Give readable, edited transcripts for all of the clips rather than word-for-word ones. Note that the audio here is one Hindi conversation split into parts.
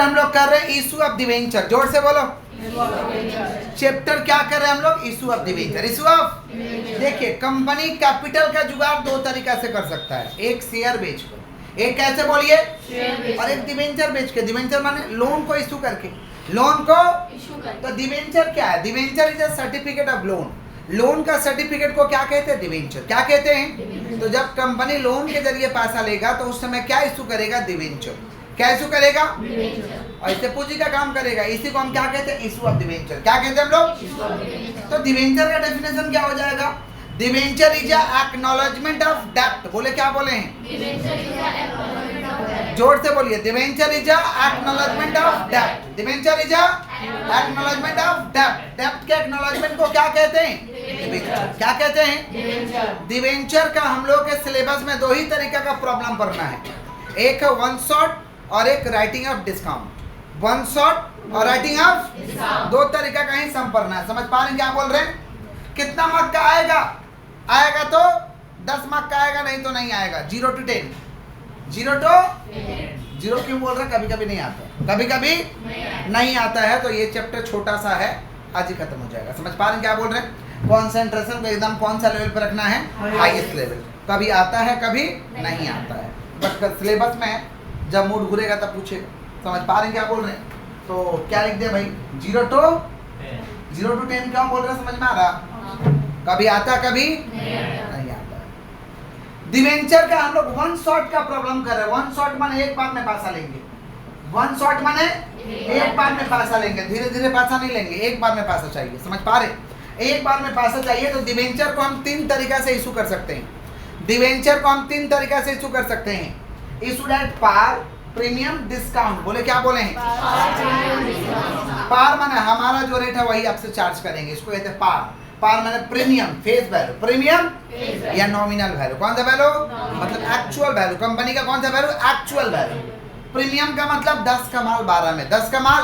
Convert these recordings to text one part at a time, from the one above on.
हम लोग कर रहे हैं इशू ऑफ डिवेंचर, जोर से बोलो। चैप्टर क्या कर रहे हैं हम लोग? Issue of debenture. Issue of, देखिए कंपनी कैपिटल का जुगाड़ दो तरीका से कर सकता है, एक शेयर बेच कर, एक कैसे बोलिए, और एक डिवेंचर बेच के। डिवेंचर माने लोन को इशू करके, लोन को तो डिवेंचर क्या है? Debenture is a certificate of loan. Loan का सर्टिफिकेट को क्या कहते हैं? डिवेंचर। क्या कहते हैं? तो जब कंपनी लोन के जरिए पैसा लेगा तो उस समय क्या इशू करेगा? डिवेंचर। क्या इशू करेगा? और इससे पूंजी का काम करेगा, इसी को हम क्या कहते हैं? Issue of debenture. क्या कहते हैं हम लोग? तो डिवेंचर का डेफिनेशन क्या हो जाएगा? डिवेंचर इज एक्नॉलेजमेंट ऑफ डेब्ट। बोले, क्या बोले हैं? जोर से बोलिए, डिवेंचर इज एक्नॉलेजमेंट ऑफ डेब्ट। डिवेंचर इज एक्नॉलेजमेंट ऑफ डेब्ट। डेब्ट के एक्नॉलेजमेंट को क्या कहते हैं? डिवेंचर। क्या कहते हैं? डिवेंचर का हम लोग के सिलेबस में दो ही तरीका का प्रॉब्लम पढ़ना है, एक है वन शॉट और एक writing of discount. One shot और राइटिंग ऑफ, दो तरीका का ही सम पढ़ना है। समझ पा रहे हैं क्या बोल रहे हैं? कितना मार्क का आएगा? आएगा तो 10 मार्क का आएगा, नहीं तो नहीं आएगा। 0 to 10, 0 to 0 क्यों बोल रहे हैं? कभी कभी नहीं आता, कभी कभी नहीं आता है। तो ये चैप्टर छोटा सा है, आज ही खत्म हो जाएगा। समझ पा रहे हैं क्या बोल रहे हैं? कॉन्सेंट्रेशन को एकदम कौन सा लेवल पर रखना है? Highest level. कभी आता है, कभी नहीं आता है, बट सिलेबस में जब मूड घुरेगा तब पूछेगा। समझ पा रहे हैं क्या बोल रहे हैं? तो क्या लिख दिया भाई? 0 to 10 क्यों बोल रहे हैं? समझ में आ रहा? कभी आता, कभी नहीं आता। डिवेंचर का हम लोग वन शॉट का प्रॉब्लम कर रहे हैं। वन शॉट माने एक बार में पैसा लेंगे। वन शॉट माने एक बार में पैसा लेंगे, धीरे धीरे पैसा नहीं लेंगे, एक बार में पैसा चाहिए। समझ पा रहे? एक बार में पैसा चाहिए तो डिवेंचर को हम 3 तरीका से इशू कर सकते हैं। डिवेंचर को हम 3 तरीका से इशू कर सकते हैं। Issued at par, premium, discount. बोले, क्या बोले हैं? पार माने हमारा जो रेट है वही आपसे चार्ज करेंगे, इसको कहते हैं पार। पार माने प्रीमियम, फेस वैल्यू। प्रीमियम या नॉमिनल वैल्यू। कौन सा वैल्यू? मतलब एक्चुअल वैल्यू। कंपनी का कौन सा वैल्यू? Actual value. प्रीमियम का मतलब 10 का माल 12 में, 10 का माल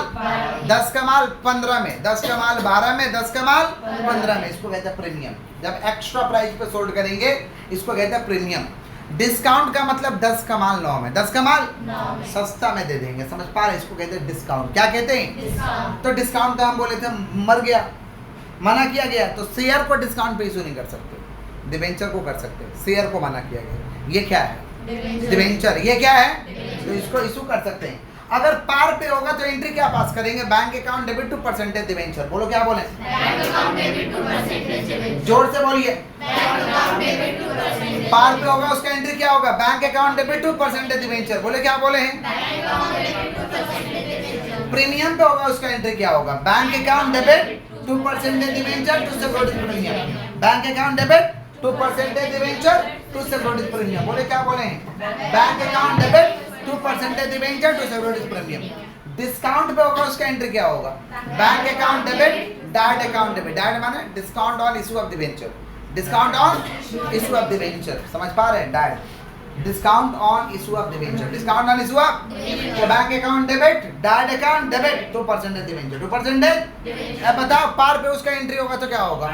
15 में, 10 का माल 12 में, 10 का माल 15 में, इसको कहते हैं प्रीमियम। जब एक्स्ट्रा प्राइस पे सोल्ड करेंगे इसको कहते हैं प्रीमियम। डिस्काउंट का मतलब 10 का माल 9 में, 10 का माल सस्ता में दे देंगे। समझ पा रहे? इसको कहते हैं डिस्काउंट। क्या कहते हैं? तो डिस्काउंट तो हम बोले थे मर गया, मना किया गया, तो शेयर को डिस्काउंट पे इशू नहीं कर सकते, डिवेंचर को कर सकते, शेयर को मना किया गया। ये क्या है? डिवेंचर। ये क्या है? तो इसको इशू कर सकते हैं। अगर पार पे होगा तो एंट्री क्या पास करेंगे? Bank account debit to percentage debenture. बोलो, क्या बोले? जोर से बोलिए। पार पे होगा उसका एंट्री क्या होगा? Bank account debit to percentage debenture. बोले, क्या बोले हैं? प्रीमियम पे होगा उसका एंट्री क्या होगा? Bank account debit to percentage debenture to securities premium. Bank account debit to percentage debenture to securities premium. बोले, क्या बोले हैं? Bank account debit 2% debenture to securities premium. Discount पे होगा उसका एंट्री क्या होगा? Bank account debit, direct account debit. Direct माने discount on issue of debenture, discount on issue of debenture. समझ पा रहे हैं? Direct discount on issue of debenture, discount on issue of. तो bank account debit, direct account debit, 2% debenture, 2%। अब बताओ पार पे उसका एंट्री होगा तो क्या होगा?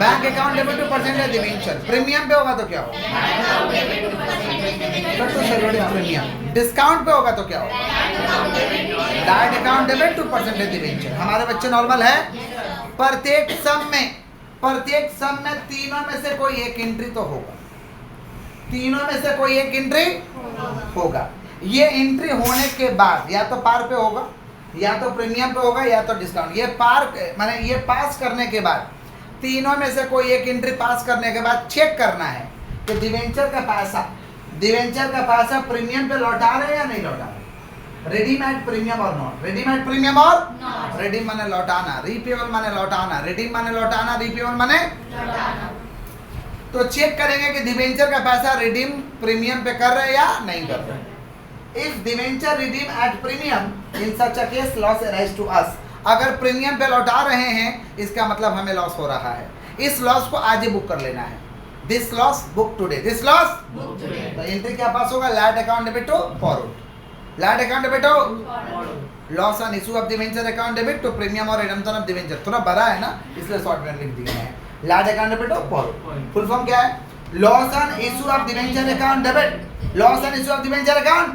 Bank account debit 2% debenture. Premium पे होगा तो क्या होगा? प्रीमियम। डिस्काउंट पे होगा तो क्या होगा? Direct account debit 2% debenture. हमारे बच्चे नॉर्मल है। प्रत्येक सम में तीनों में से कोई एक एंट्री तो होगा, तीनों में से कोई एक एंट्री होगा। ये एंट्री होने के बाद या तो पार पे होगा, या तो प्रीमियम पे होगा, या तो डिस्काउंट। ये पार माने ये पास करने के बाद, तीनों में से कोई एक एंट्री पास करने के बाद चेक करना है कि डिवेंचर का पैसा प्रीमियम पे लौटा रहे हैं या नहीं लौटा रहे। रेडीमेड प्रीमियम और नॉट। रेडीमेड प्रीमियम और रेडीम माने लौटाना, रिपेबल माने लौटाना, रेडीम माने लौटाना, रिपेबल माने लौटाना। तो चेक करेंगे कि डिवेंचर का पैसा रिडीम प्रीमियम पे कर रहे हैं या नहीं कर रहे। If debenture redeem at premium in such a case loss arise to us. अगर प्रीमियम पे लौटा रहे हैं इसका मतलब हमें लॉस हो रहा है। इस लॉस को आज ही बुक कर लेना है। This loss book today, this loss book today. तो एंट्री क्या पास होगा? Let account debit to forward, let account debit to loss on issue of debenture account debit to premium और रिडम्पशन ऑफ डिवेंचर। थोड़ा बड़ा है ना, इसलिए शॉर्ट में लिख दिए हैं। Let account debit to forward. Full form क्या है? Loss on issue of debenture account debit, loss on issue of debenture account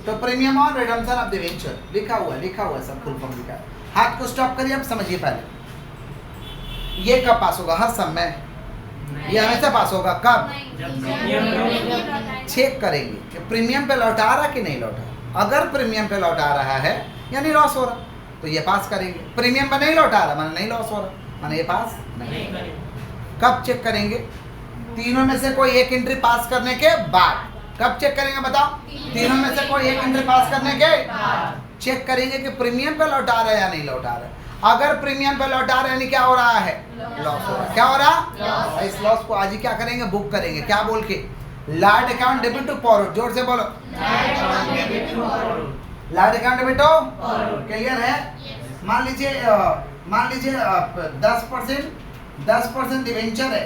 तो प्रीमियम और रिडम्पशन ऑफ डिवेंचर लिखा हुआ है सब फुल फॉर्म लिखा है। हाथ को स्टॉप करिए, अब समझिए पहले ये कब पास होगा, हर समय ये हमेशा पास होगा कब, चेक करेंगे कि प्रीमियम पे लौटा रहा कि नहीं लौटा। अगर प्रीमियम पे लौटा रहा है यानी लॉस हो रहा, तो ये पास करेंगे। प्रीमियम पे नहीं लौटा रहा माने नहीं लॉस हो रहा, माने ये पास नहीं। कब चेक करेंगे, तीनों में से कोई एक एंट्री पास करने के बाद। कब चेक करेंगे बताओ, तीनों में से कोई एक एंट्री पास करने के चेक करेंगे कि प्रीमियम पे लौटा रहा है या नहीं लौटा रहा है। अगर प्रीमियम पे लौटा रहे यानी क्या हो रहा है, लॉस हो रहा है। क्या हो रहा, इस लॉस को आज ही क्या करेंगे, बुक करेंगे। क्या बोल के, lord account debit to forward, जोर से बोलो, lord account debit to, clear है। मान लीजिए 10% डिवेंचर है,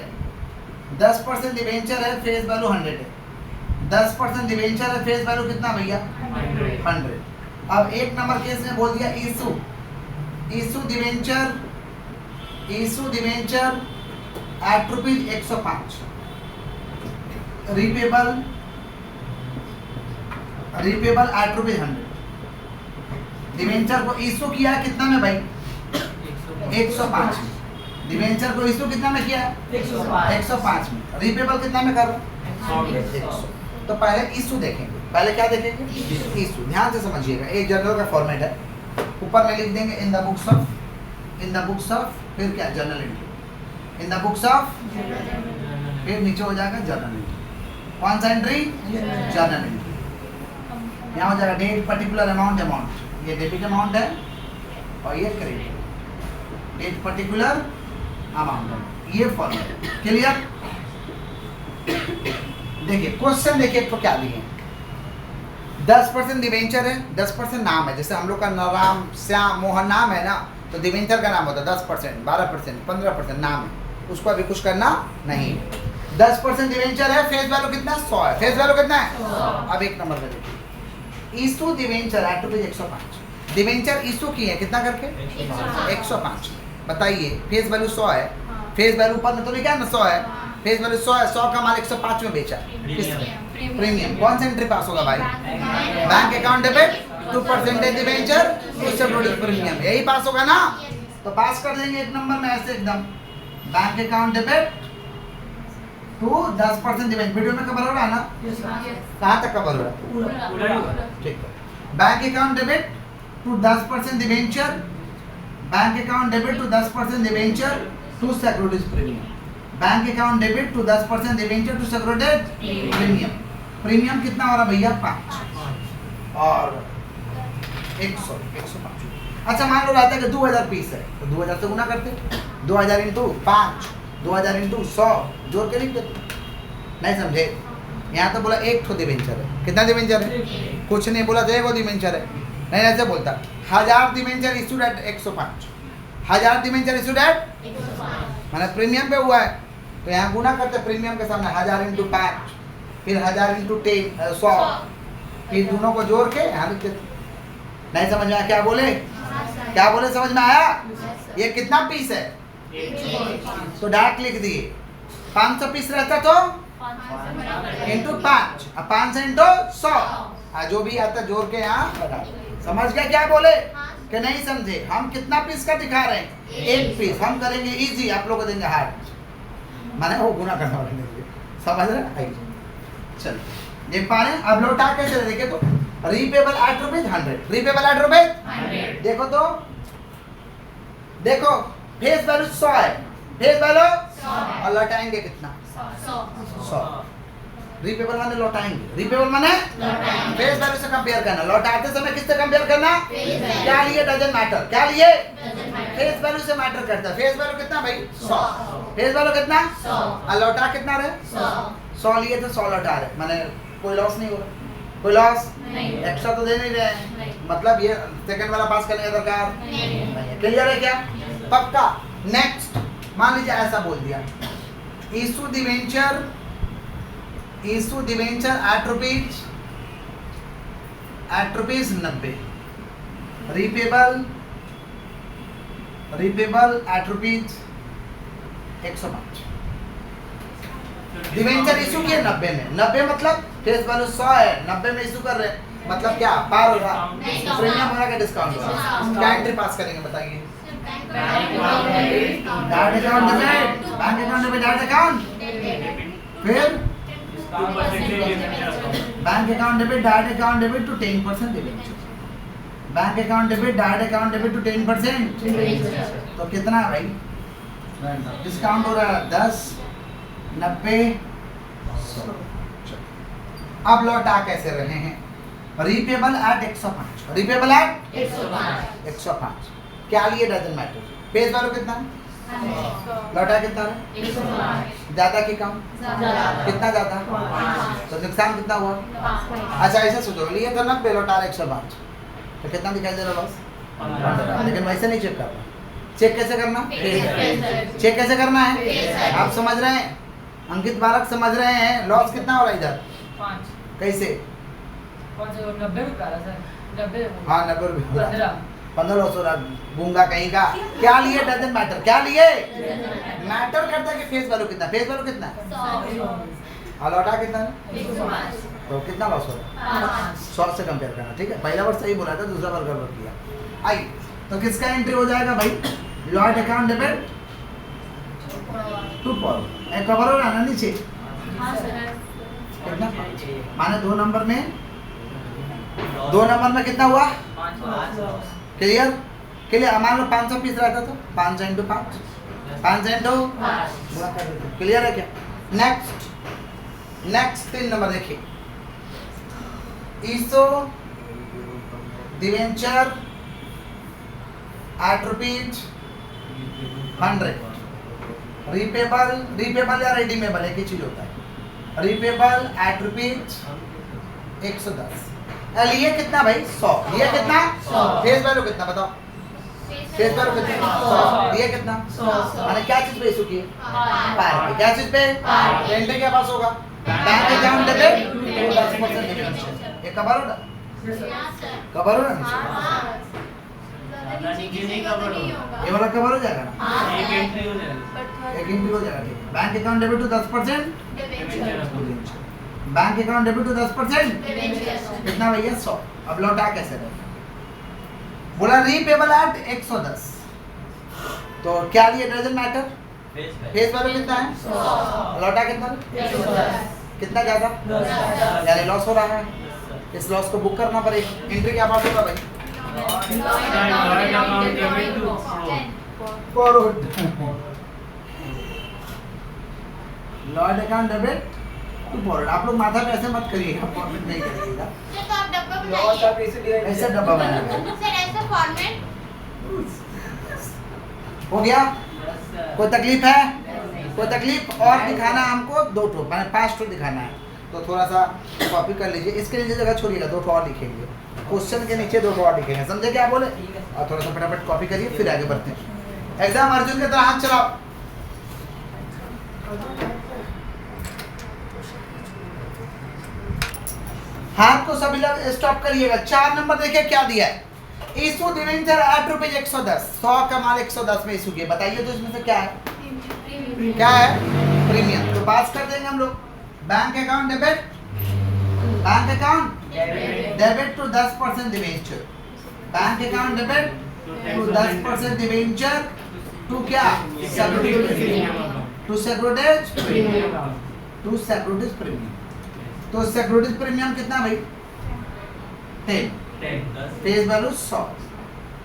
10% डिवेंचर है, फेस वैल्यू 100 है। 10% डिवेंचर है, फेस वैल्यू कितना भैया, 100। अब एक नंबर केस में बोल दिया issue debenture at rupees 105, repayable at rupees 100। Debenture को इशू किया है कितना में भाई, 105 में। डिवेंचर को इशू कितना में किया है, 105 में। रिपेबल कितना में कर रहा है, 100। तो पहले इशू देखेंगे, पहले क्या देखेंगे, इशू। ध्यान से समझिएगा, एक जर्नल का फॉर्मेट है। ऊपर में लिख देंगे इन द बुक्स ऑफ, फिर क्या, journal entry. In the books of, फिर नीचे हो जाएगा जर्नल एंट्री। कौन सा एंट्री, जर्नल एंट्री। यहाँ हो जाएगा डेट, पर्टिकुलर अमाउंट, ये डेबिट अमाउंट है और ये क्रेडिट, डेट पर्टिकुलर अमाउंट, ये फॉर्मेट। क्लियर। देखिए क्वेश्चन देखिए तो क्या दिए, 10% डिवेंचर है, 10% नाम है। जैसे हम लोग का राम श्याम मोहन नाम है ना, तो डिवेंचर का नाम होता है 10%, 12%, 15% नाम है, उसको अभी कुछ करना नहीं। 10% डिवेंचर है, फेस वैल्यू कितना, 100 है। फेस वैल्यू कितना है, अब एक नंबर पे देखिए, issue debenture at rupees 105। Debenture issue की है कितना करके, 105। बताइए फेस वैल्यू 100 है, फेस वैल्यू ऊपर में तो लिखा है ना 100 है, फेस वैल्यू 100 है, 100 का माल 105 में बेचा, प्रीमियम। कौन सा एंट्री पास होगा भाई, bank account debit to percentage debenture premium, यही पास होगा ना। तो पास कर देंगे एक नंबर में ऐसे एकदम, bank account debit to 10% debenture. Video में कवर हो रहा है ना, कहाँ तक कवर हो रहा है, ठीक है। Bank account debit to 10% debenture, bank account debit to 10% debenture to securities premium. Bank account debit to 10% debenture to securities premium. Premium कितना हो रहा भैया, 5 और 105। अच्छा मान लो रहता है कि 2000 पीस है, तो 2000 से गुना करते, 2000 इंटू 5, 2000 इंटू 100 जोड़ के लिख देते। नहीं समझे, यहाँ तो बोला एक ठो डिवेंचर है, कितना डिवेंचर है, कुछ नहीं बोला, तो एक डिवेंचर है। नहीं ऐसे बोलता 1000 debenture issued at 105, 1000 debenture issued at, मैंने प्रीमियम पे हुआ है, तो यहाँ गुना करते प्रीमियम के सामने 1000 इंटू 5, फिर 1000 इंटू 100, फिर दोनों को जोड़ के यहाँ लिख देते। नहीं समझ में आया, क्या बोले, क्या बोले, समझ में आया। ये कितना पीस है, तो डायरेक्ट लिख दिए। 500 पीस रहता तो इंटू 5, अब 500 इंटू 100, जो भी आता जोड़ के यहाँ लगा। समझ गए क्या बोले कि नहीं समझे। हम कितना पीस का दिखा रहे हैं, एक पीस। हम करेंगे इजी, आप लोग को देंगे हार्ड, मैंने वो गुना करना वाले, समझ रहे। चलो देख पा रहे हैं। अब लौटा कैसे देखे, तो repayable at rupees 100, repayable at rupees, देखो तो देखो फेस वैल्यू 100 है, फेस वैल्यू 100 और लौटाएंगे कितना, 100। रिपेबल माने लौटाएंगे, रिपेबल माने फेस वैल्यू से कंपेयर करना। लौटाते समय किससे कंपेयर करना, क्या लिए, डजंट मैटर, क्या लिए, फेस वैल्यू से मैटर करता है। फेस वैल्यू कितना भाई, 100, फेस वैल्यू कितना 100 और लौटा कितना रहे, 100 लिए तो 100 लौटा रहे, माने कोई लॉस नहीं हो रहा, कोई लॉस नहीं, एक्स्ट्रा तो दे नहीं रहे, मतलब ये सेकंड वाला पास करने का दरकार नहीं है। क्लियर है क्या, पक्का। नेक्स्ट मान लीजिए ऐसा बोल दिया, issue debenture at rupees 90, repayable at rupees 105। Debenture issue किए 90 में, 90 मतलब फेस वैल्यू 100 है, 90 में इशू कर रहे हैं, मतलब क्या पार हो रहा, प्रीमियम हो रहा क्या डिस्काउंट हो रहा, क्या एंट्री पास करेंगे बताइए। Direct account debit, bank account debit direct account, फिर bank account debit direct account debit to 10% debenture, bank account debit direct account debit to 10%, तो कितना है भाई, डिस्काउंट हो रहा है 10, 90, 100। अब लौटा कैसे रहे हैं, रीपेबल एट 105, रिपेबल एट 105, क्या लिए डजंट मैटर, फेस वैल्यू कितना है, लौटा कितना है, ज्यादा की कम, कितना ज्यादा, तो नुकसान कितना हुआ, अच्छा ऐसे सोचो, लिए तो 90 लौटा 105, तो कितना दिखाई दे रहा लॉस, लेकिन वैसे नहीं चेक करना, चेक कैसे करना, चेक कैसे करना है, आप समझ रहे हैं, अंकित बालक समझ रहे हैं, लॉस कितना हो रहा है इधर, 5 कैसे, 90 रुपये, 90, हाँ 90 रुपये, 15 लॉस हो रहा, गूंगा कहीं का, क्या लिए डजंट मैटर, क्या लिए मैटर करता है कि फेस वैल्यू कितना, फेस वैल्यू कितना है, और लौटा कितना है, तो कितना लॉस हो रहा है, 100 से कंपेयर करना, ठीक है, पहला बार सही बोला था, दूसरा बार गड़बड़ किया। आई तो किसका एंट्री हो जाएगा भाई, लॉट अकाउंट डेबिट टू पर, कवर हो रहा है ना नीचे, कितना माने 2 नंबर में कितना हुआ, 5 क्लियर, क्लियर, मान लो 500 पीस रहता तो 500 इंटू 5, 500 इंटू गुणा कर देते, क्लियर है क्या। नेक्स्ट 3 नंबर देखिए, ईसो डिवेंचर एट रुपीज 100, रिपेबल या रिडीमेबल एक ही चीज होता है, रिपेबल एट रुपीज 110, लिए कितना भाई 100, लिए कितना 100, फेस वैल्यू कितना बताओ, फेस वैल्यू कितना 100, लिए कितना 100, माने क्या चीज पे इशू की है, पार पे, क्या चीज पे, एंट्री क्या पास होगा, बैंक अकाउंट डेबिट 10% डिबेंचर, ये कवर हो ना, ये वाला कवर हो जाएगा ना, एक एंट्री हो जाएगा, ठीक है, bank account debit to 10%, bank account debit to 10%, कितना भैया 100, अब लौटा कैसे रहे, बोला रीपेबल एट 110, तो क्या लिए डजंट मैटर, फेस वैल्यू कितना है 100, लौटा कितना ज्यादा, यानी लॉस हो रहा है, इस लॉस को बुक करना पड़ेगा, एंट्री क्या पास होगा भाई, lord account debit to forward, आप लोग माथा पे ऐसे मत करिएगा, फॉरवर्ड नहीं करिएगा, तो आप डब्बा बनाइए, ऐसे डब्बा बनाइए, सर ऐसा फॉर्मेट हो गया, कोई तकलीफ है, कोई तकलीफ, और दिखाना हमको 2 ठो, मैंने 5 ठो दिखाना है, तो थोड़ा सा कॉपी कर लीजिए, इसके नीचे जगह छोड़िएगा, 2 ठो और लिखेंगे, क्वेश्चन के नीचे 2 ठो और लिखेंगे, समझे क्या बोले, और थोड़ा सा फटाफट कॉपी करिए, फिर आगे बढ़ते हैं। एग्जाम अर्जुन की तरह हाथ चलाओ, हाथ को सभी लोग स्टॉप करिएगा। 4 नंबर देखिए क्या दिया है, इशू डिवेंचर एट रुपीज 110, 100 का माल 110 में इशू किया, बताइए तो इसमें से क्या है, क्या है प्रीमियम, तो पास कर देंगे हम लोग, bank account debit, bank account debit to 10% debenture, bank account debit to 10% debenture to क्या, टू सिक्योरिटीज प्रीमियम, तो सिक्योरिटीज प्रीमियम कितना भाई 10, फेस वैल्यू 100,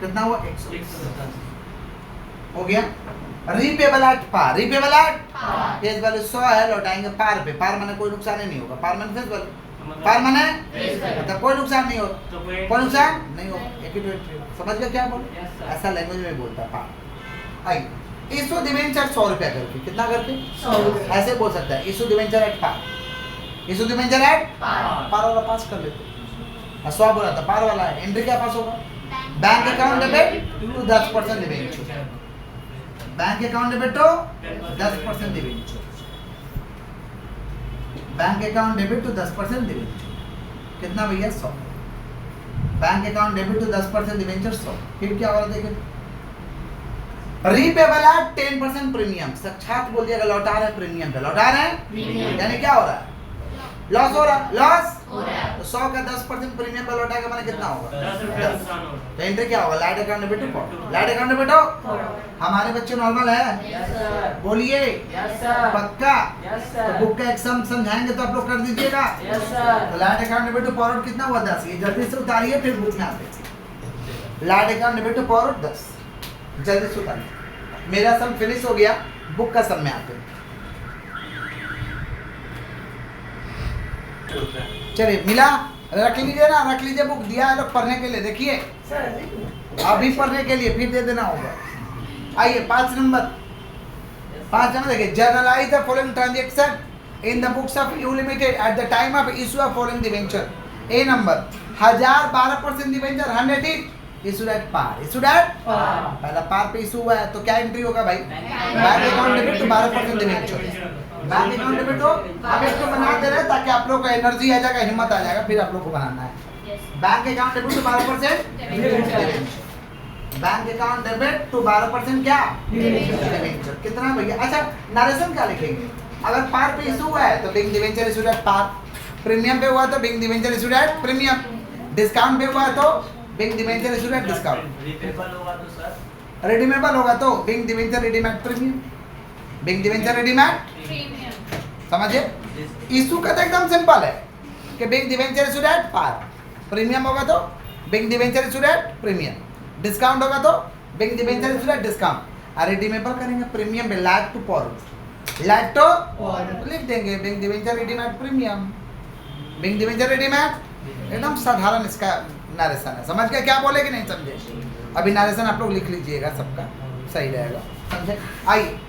कितना हुआ 110, हो गया। Repayable at par, repayable at face value 100 है, लौटाएंगे पार पे, पार माने कोई नुकसान ही नहीं होगा, पार माने फेस वैल्यू, पार माने मतलब कोई नुकसान नहीं होगा, कोई नुकसान नहीं होगा, एक ही समझ गया क्या बोल, ऐसा लैंग्वेज में बोलता है पार। आई इशू डिवेंचर 100 रुपया करके, कितना करके 100 रुपया, ऐसे बोल सकता है issue debenture at par, issue debenture at par वाला पास कर लेते, 100 बोला था पार वाला है, एंट्री क्या पास होगा, bank account debit to 10% debenture, bank account debit to 10% debenture, bank account debit to 10% debenture, कितना भैया 100, bank account debit to 10% debenture 100, फिर क्या हो रहा है देखिए, रीपेबल एट 10% प्रीमियम, साक्षात बोल दिया लौटा रहे प्रीमियम पे, लौटा रहे हैं, यानी क्या हो रहा है, लॉस हो रहा है, लॉस तो 100 का 10% प्रीमियम पे लौटाएगा मैंने कितना होगा? 10 रुपया नुकसान होगा। तो एंट्री क्या होगा? Light account debit to light account debit. हमारे बच्चे नॉर्मल है? Yes sir. बोलिए यस सर। पक्का? यस तो सर। बुक का एग्जाम समझाएंगे तो आप लोग कर दीजिएगा। Yes sir. तो light account debit to forward कितना हुआ? 10। ये जल्दी से उतारिए फिर बुक में आते। Light account debit to forward 10, जल्दी से उतारिए। मेरा सम फिनिश हो गया, बुक का सम में आते हैं। चलिए मिला? रख लीजिए ना, रख लीजिए, बुक दिया है लोग पढ़ने के लिए, देखिए अभी पढ़ने के लिए, फिर दे देना होगा। आइए 5 नंबर देखिए, journalise the following transaction in the books of U limited at the time of issue of following debenture. A number 1012% debenture 100 issued at par, issued at पहला पार पे इशू हुआ है तो क्या एंट्री होगा भाई? Bank account debit to 12% debenture. Bank account debit हो, हम इसको बना दे रहे हैं ताकि आप लोग को एनर्जी आ जाएगा, हिम्मत आ जाएगा, फिर आप लोग को बनाना है। Bank account debit to 12% bank account debit to 12% क्या? डिबेंचर। कितना भैया? अच्छा नरेशन क्या लिखेंगे? अगर पार पे इशू हुआ है तो bank debenture issued at par, premium पे हुआ तो bank debenture issued at premium, discount पे हुआ तो bank debenture issued at discount, repayable होगा तो सर रिडीमेबल होगा तो bank debenture redeem at premium, bank debenture redeem at. समझिए इशू का तो एकदम सिंपल है कि bank debenture issued at par, premium होगा तो bank debenture issued at premium, discount होगा तो bank debenture issued at discount. और रिडीमेबल करेंगे प्रीमियम पे like to forward, like to लिख देंगे bank debenture redeem at premium, bank debenture redeem at. एकदम साधारण इसका नरेशन है। समझ गए क्या बोले कि नहीं समझे? अभी नरेशन आप लोग लिख लीजिएगा, सबका सही रहेगा। समझे? आइए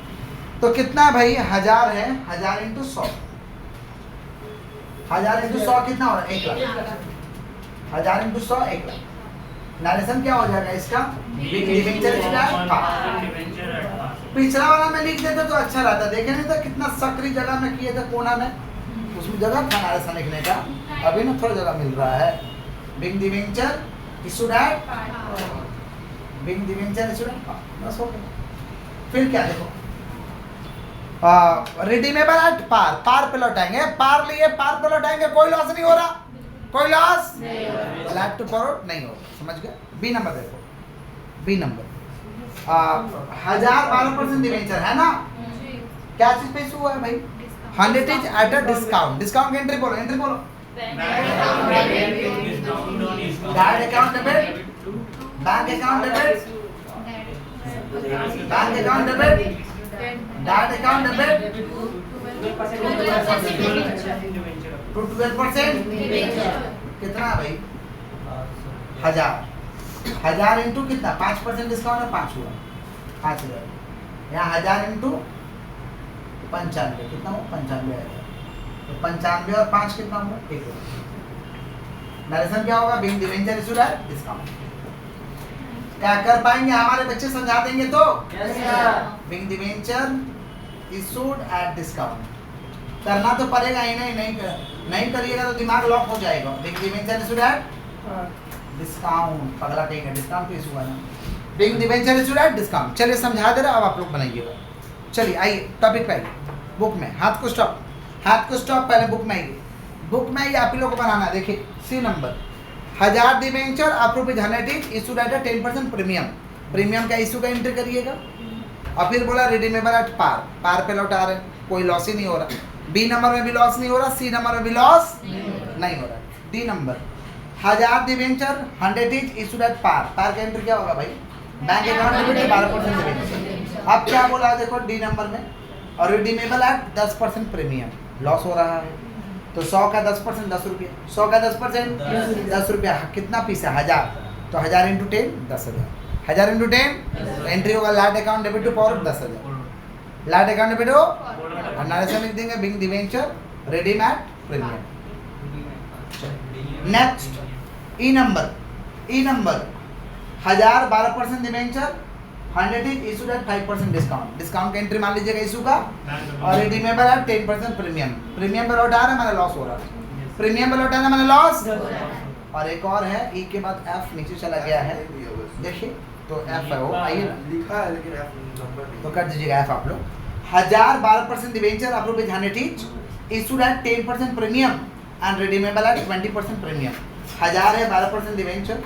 तो कितना भाई? 1000 है, 1000 इंटू 100, 1000 इंटू 100 कितना हो रहा है? 1 लाख। 1000 इंटू 100 1 लाख। नरेशन क्या हो जाएगा इसका? Debenture issued at par. Debenture at par. पिछला वाला में लिख देते तो अच्छा रहता। देखे नहीं था कितना सक्री जगह में किए थे कोना में, उसमें जगह था नरेशन लिखने का, अभी ना थोड़ा जगह मिल रहा है। Bank debenture issued at bank debenture issued at par, बस हो गया। फिर क्या देखो, रिडीमेबल एट पार, पार पे लौटाएंगे, पार लिए पार पे लौटाएंगे, कोई लॉस नहीं हो रहा, कोई लॉस लाइक टू फॉरवर्ड नहीं हो। समझ गए? बी नंबर देखो, बी नंबर 1012% डिबेंचर है ना? क्या चीज पे इशू हुआ है भाई? 100 is at a discount. Discount की एंट्री बोलो, एंट्री बोलो। Direct account debit, bank account debit, bank account debit, direct account debit to 12%। कितना है भाई? 1000 इंटू कितना? 5% डिस्काउंट है, 5 हुआ 5000। यहाँ 1000 इंटू 95 कितना हुआ? 95 आएगा। तो 95 और 5 कितना हुआ? 1 हुआ। नरेशन क्या होगा? Bank debenture issued at discount. क्या कर पाएंगे? हमारे बच्चे समझा देंगे तो yes sir. Bank debenture issued at discount करना तो पड़ेगा ही नहीं करिएगा तो दिमाग लॉक हो जाएगा। Bank debenture issued at discount, पगला कहेंगे डिस्काउंट पे इशू है ना, bank debenture issued at discount. चलिए समझा दे रहा, अब आप लोग बनाइएगा। चलिए आइए टॉपिक पे आइए, बुक में हाथ को स्टॉप, हाथ को स्टॉप, पहले बुक में आइए। बुक में आइए, आप ही लोग को बनाना है। देखिए C number 1000 debenture of rupees 100 is issued at 10% premium, premium का इशू का एंट्री करिएगा। और फिर बोला रिडीमेबल एट पार, पार पे लौटा रहे, कोई लॉस ही नहीं हो रहा। बी नंबर में भी लॉस नहीं हो रहा, सी नंबर में भी लॉस नहीं हो रहा। The number 1000 debenture 100 is issued at par, par का एंट्री क्या होगा भाई? Bank account debit 12% debenture. अब क्या बोला देखो डी नंबर में, और रिडीमेबल एट 10% प्रीमियम, लॉस हो रहा है। तो 100 का 10% 10 रुपये, 100 का 10% 10 रुपया, कितना पीस है? 1000। तो 1000 इंटू 10 10,000, 1000 इंटू 10 एंट्री होगा light account debit to forward 10,000, light account debit हो। और नरेशन लिख देंगे bank debenture redeem at premium. Next E number 1000 12% debenture 100 is issued at 5% discount, discount का एंट्री मान लीजिएगा इशू का। और रिडीमेबल एट 10% प्रीमियम, प्रीमियम पे लौटा रहा है मैंने, लॉस हो रहा है, प्रीमियम पे लौटा रहा है मैंने, लॉस। और एक और है ई के बाद एफ नीचे चला गया है, देखिए तो एफ है वो, आइए ना लिखा है लेकिन एफ नंबर नहीं। तो कर दीजिएगा एफ आप लोग। 1000 12% डिबेंचर आप rupees 100 is issued at 10% premium, and redeemable eight 20% premium. 1000 है, 12% डिवेंचर,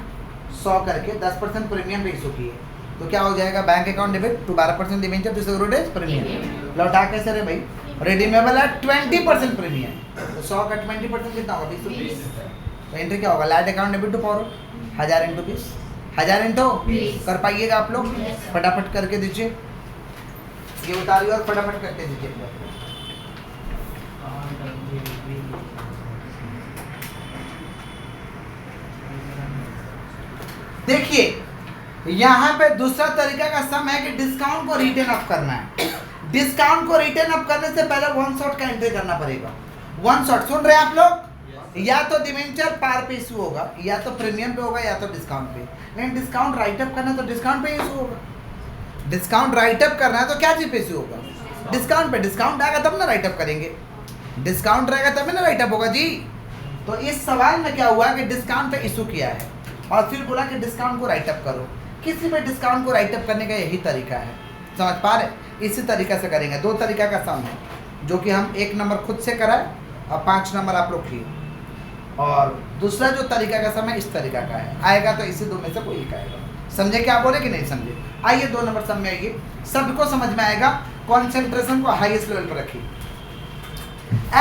100 करके 10% प्रीमियम पे इशू किए, तो क्या हो जाएगा? Bank account debit to 12% debenture to securities premium. लौटा कैसे रे भाई? रिडीमेबल एट 20% प्रीमियम, तो 100 का 20% कितना होगा? 20 रुपीस। तो एंट्री क्या होगा? Land account debit to forward 1000 into 20, 1000 into कर पाइएगा आप लोग? फटाफट करके दीजिए, ये उतारिए और फटाफट करके दीजिए। देखिए यहाँ पे दूसरा तरीका का सम है कि डिस्काउंट को रिटर्न अप करना है। डिस्काउंट को रिटर्न अप करने से पहले वन शॉट का एंट्री करना पड़ेगा। वन शॉट सुन रहे हैं आप लोग? या तो डिवेंचर पार पे इशू होगा, या तो प्रीमियम पे होगा, या तो डिस्काउंट पे। लेकिन डिस्काउंट राइट अप करना है तो डिस्काउंट पे इशू होगा। डिस्काउंट राइट अप करना है तो क्या चीज पे इशू होगा? डिस्काउंट पे। डिस्काउंट आएगा तब ना राइट अप करेंगे, डिस्काउंट रहेगा तभी ना राइट अप होगा जी। तो इस सवाल में क्या हुआ कि डिस्काउंट पे इशू किया है और फिर बोला कि डिस्काउंट को राइट अप करो। किसी पे डिस्काउंट को राइट अप करने का यही तरीका है, समझ पा रहे? इसी तरीका से करेंगे। दो तरीका का सम है जो कि हम 1 नंबर खुद से कराए और 5 नंबर आप लोग किए, और दूसरा जो तरीका का सम है इस तरीका का है। आएगा तो इसी दो में से कोई एक आएगा। समझे क्या बोले कि नहीं समझे? आइए 2 नंबर सम में आइए, सबको समझ में आएगा। कॉन्सेंट्रेशन को हाईएस्ट लेवल पर रखिए।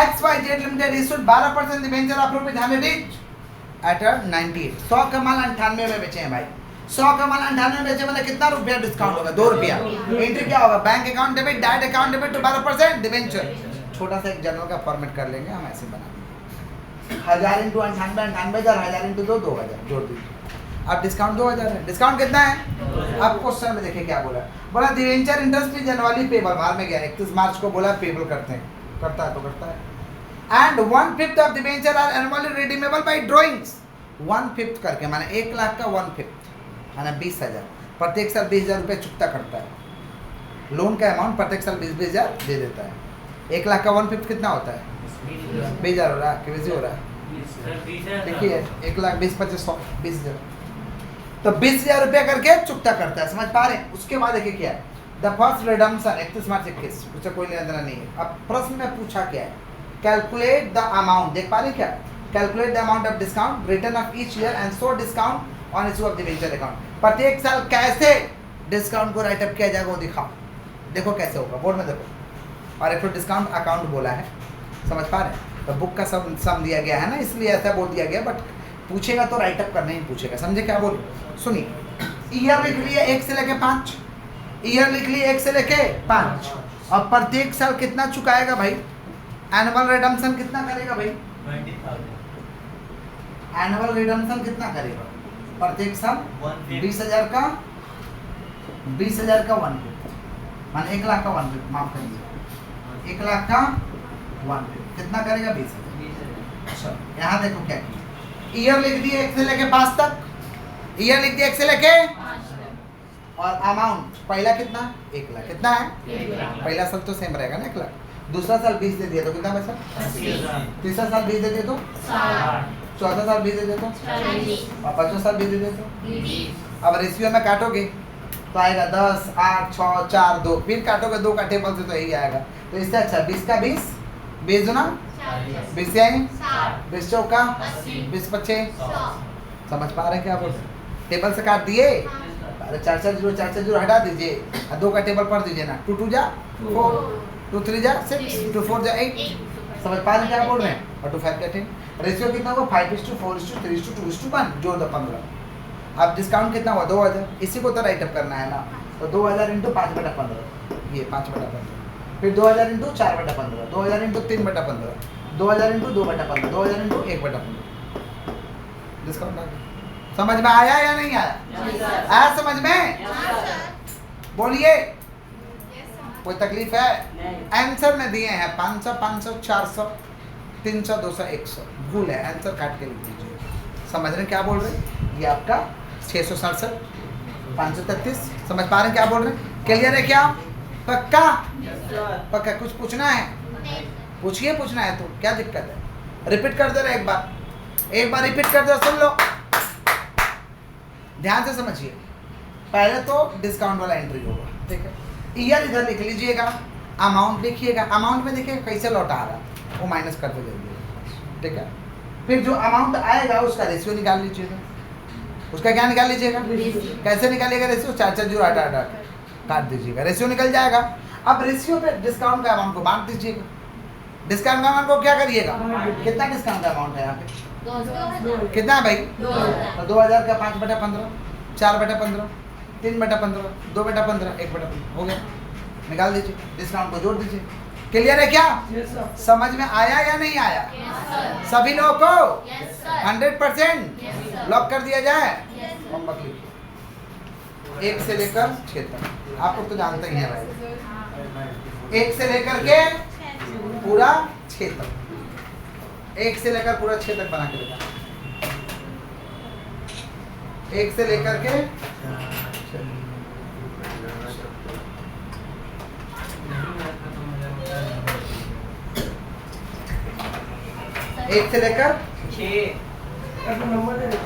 XYZ limited issued 12% debenture of rupees 100 each eight 98। 100 का माल 98 में बेचे हैं भाई। 100 का माल 98 में बेचे मतलब कितना रुपया डिस्काउंट होगा? 2 रुपया। एंट्री क्या होगा? Bank account debit, direct account debit to 12% debenture. छोटा सा एक जनरल का फॉर्मेट कर लेंगे हम, ऐसे बना देंगे 1000 इंटू 98, 98,000, 1000 इंटू 2, 2000 जोड़ दीजिए। अब डिस्काउंट 2000 है। डिस्काउंट कितना है? अब क्वेश्चन में देखिए क्या बोला। बोला debenture interest is annually payable, बाहर में गया 31 मार्च को बोला पेबल करते हैं, करता है तो करता है। And 1/5 of debenture are annually redeemable by drawings. 1/5 करके माने 1 लाख का 1/5 माने 20,000। प्रत्येक साल 20,000 रुपये चुकता करता है। लोन का अमाउंट प्रत्येक साल 20,000 दे देता है। 1 लाख का 1/5 कितना होता है? 20,000 हो रहा है कि वैसे हो रहा है? देखिए 1 लाख 20, 25, 100, 20,000, तो 20,000 रुपया करके चुकता करता है। समझ पा रहे हैं? उसके बाद देखिए क्या है, द फर्स्ट रिडम्पशन 31 मार्च 21, उससे कोई लेना देना नहीं है। अब प्रश्न में पूछा क्या है? कैलकुलेट द अमाउंट, देख पा रहे क्या? Calculate the amount of discount return of each year and show discount on issue of debenture account. प्रत्येक साल कैसे डिस्काउंट को राइट अप किया जाएगा वो दिखाओ। देखो कैसे होगा, बोर्ड में देखो। और एक तो डिस्काउंट अकाउंट बोला है, समझ पा रहे हैं? तो बुक का सम दिया गया है ना, इसलिए ऐसा बोल दिया गया, बट पूछेगा तो राइट अप करना ही पूछेगा। समझे क्या बोल? सुनिए, ईयर लिख लिए 1 से लेके 5, ईयर लिख लिए 1 से लेके 5, और प्रत्येक साल कितना चुकाएगा भाई? एनुअल रिडम्पशन कितना करेगा भाई? 20,000। एनुअल रिडम्पशन कितना करेगा प्रत्येक साल? 20,000 का 20,000 का 1/5 मान 1 लाख का 1/5, माफ करिए 1 लाख का 1/5 कितना करेगा? 20,000। अच्छा यहाँ देखो क्या किया, ईयर लिख दिए 1 से लेके 5 तक, ईयर लिख दिए 1 से लेके, और अमाउंट पहला कितना? 1 लाख। कितना है? पहला साल तो सेम रहेगा ना 1 लाख। दूसरा साल 20 दे दिया तो कितना पैसा? 80,000। तीसरा साल 20 दे दिया तो, 60, चौथा साल 20 दे दिया तो, 40, और पांचवा साल 20 दे दिया तो। 20, अब रेशियो में काटोगे तो आएगा 10, 8, 6, 4, 2, फिर काटोगे 2 का टेबल से तो यही आएगा। तो इससे अच्छा 20 का 20, 20 गुना 20 से आएंगे, 60, 20 चौका 80, 20 पच्चे। 100। समझ पा रहे हैं क्या बोल रहे? टेबल से काट दिए, अरे 4 जीरो हटा दीजिए और 2 का टेबल पढ़ दीजिए ना। 2 2 जा 4, 2 3 जा 6, 2 4 जा 8। समझ पा रहे हैं क्या बोल रहे हैं? और 2 5 का 10। रेशियो कितना हुआ? 5:4:3:2:1 जोड़ दो 15। अब डिस्काउंट कितना हुआ? 2,000। इसी को तो राइट अप करना है ना। तो 2,000 इंटू 5/15, ये 5/15, फिर 2,000 into 4/15, 2,000 into 3/15, 2,000 into 2/15, 2,000 into 1/15। Discount आ गया। समझ में आया या नहीं आया? आया समझ में? बोलिए, कोई तकलीफ है? आंसर में दिए हैं 500, 500, 400, 300, 200, 100। भूल है, आंसर काट के लिख दीजिए। समझ रहे हैं क्या बोल रहे हैं? ये आपका 667, 533। समझ पा रहे हैं क्या बोल रहे हैं? क्लियर है क्या? पक्का? पक्का? कुछ पूछना है? पूछिए, पूछना है तो क्या दिक्कत है? रिपीट कर दे रहे एक बार रिपीट कर दो, सुन लो, ध्यान से समझिए। पहले तो डिस्काउंट वाला एंट्री होगा, ठीक है? ईयर इधर लिख लीजिएगा, अमाउंट लिखिएगा, अमाउंट में देखिए कैसे लौटा रहा है वो माइनस करते जाइए, ठीक है? फिर जो अमाउंट आएगा उसका रेशियो निकाल लीजिएगा। उसका क्या निकाल लीजिएगा? कैसे निकालिएगा रेशियो? 4 4 0 8 8 8 काट दीजिएगा, रेशियो निकल जाएगा। अब रेशियो पे डिस्काउंट का अमाउंट को बांट दीजिएगा। डिस्काउंट का अमाउंट को क्या करिएगा? कितना डिस्काउंट का अमाउंट है यहाँ पे? 2000 कितना है भाई? 2000 तो 2000 का 5/15, 4/15, 3/15, 2/15, 1/15 हो गया। निकाल दीजिए, डिस्काउंट को जोड़ दीजिए। क्लियर है क्या? समझ में आया या नहीं आया? सभी लोगों को 100% लॉक कर दिया जाए। होमवर्क लिखिए 1 से लेकर 6 तक। आप लोग तो जानते ही हैं भाई, 1 से लेकर के पूरा 6 तक, 1 से लेकर पूरा 6 तक बना के लेकर, 1 से लेकर के 1 से लेकर 6 नंबर दे दो।